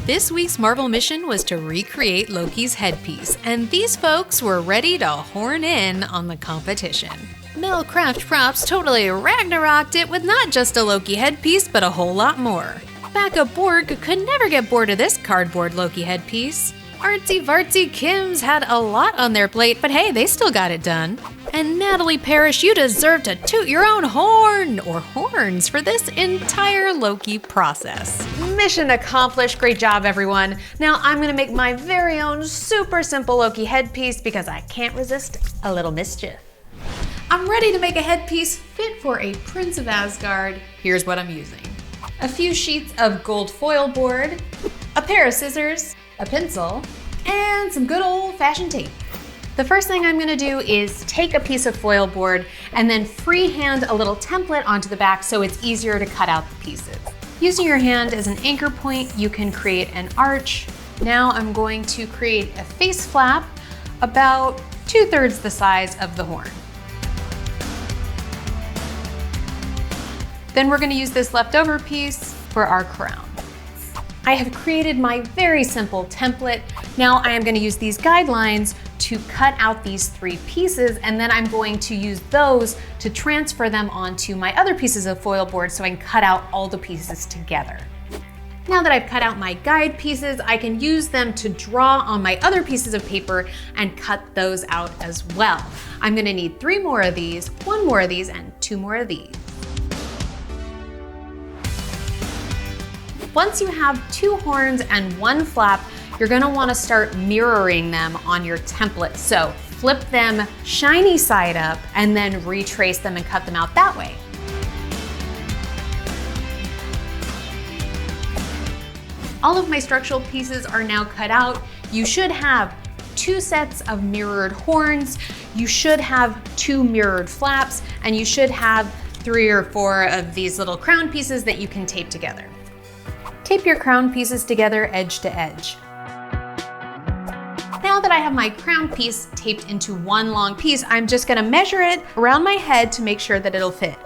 This week's Marvel mission was to recreate Loki's headpiece, and these folks were ready to horn in on the competition. Mel Craft Props totally Ragnaroked it with not just a Loki headpiece, but a whole lot more. Backup Borg could never get bored of this cardboard Loki headpiece. Artsy Fartsy Kims had a lot on their plate, but hey, they still got it done. And Natalie Parrish, you deserve to toot your own horn, or horns, for this entire Loki process. Mission accomplished, great job everyone. Now I'm gonna make my very own super simple Loki headpiece because I can't resist a little mischief. I'm ready to make a headpiece fit for a Prince of Asgard. Here's what I'm using. A few sheets of gold foil board, a pair of scissors, a pencil, and some good old-fashioned tape. The first thing I'm gonna do is take a piece of foil board and then freehand a little template onto the back so it's easier to cut out the pieces. Using your hand as an anchor point, you can create an arch. Now I'm going to create a face flap about 2/3 the size of the horn. Then we're gonna use this leftover piece for our crown. I have created my very simple template. Now I am going to use these guidelines to cut out these 3 pieces, and then I'm going to use those to transfer them onto my other pieces of foil board so I can cut out all the pieces together. Now that I've cut out my guide pieces, I can use them to draw on my other pieces of paper and cut those out as well. I'm going to need 3 more of these, 1 more of these, and 2 more of these. Once you have 2 horns and 1 flap, you're gonna wanna start mirroring them on your template. So flip them shiny side up and then retrace them and cut them out that way. All of my structural pieces are now cut out. You should have 2 sets of mirrored horns, you should have 2 mirrored flaps, and you should have 3 or 4 of these little crown pieces that you can tape together. Tape your crown pieces together edge to edge. Now that I have my crown piece taped into 1 long piece, I'm just gonna measure it around my head to make sure that it'll fit.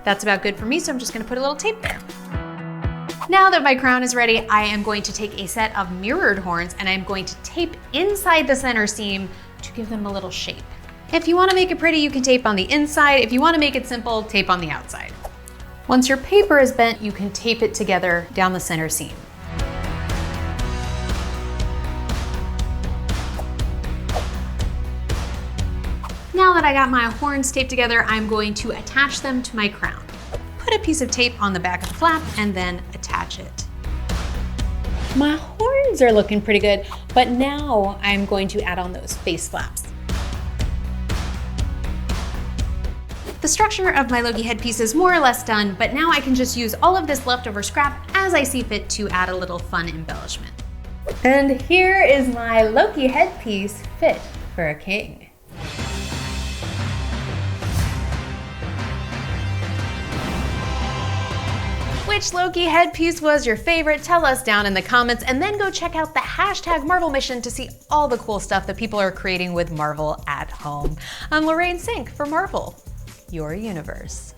That's about good for me, so I'm just gonna put a little tape there. Now that my crown is ready, I am going to take a set of mirrored horns and I'm going to tape inside the center seam to give them a little shape. If you wanna make it pretty, you can tape on the inside. If you wanna make it simple, tape on the outside. Once your paper is bent, you can tape it together down the center seam. Now that I got my horns taped together, I'm going to attach them to my crown. Put a piece of tape on the back of the flap and then attach it. My horns are looking pretty good, but now I'm going to add on those face flaps. The structure of my Loki headpiece is more or less done, but now I can just use all of this leftover scrap as I see fit to add a little fun embellishment. And here is my Loki headpiece fit for a king. Which Loki headpiece was your favorite? Tell us down in the comments, and then go check out the hashtag Marvel mission to see all the cool stuff that people are creating with Marvel at home. I'm Lorraine Cink for Marvel, your universe.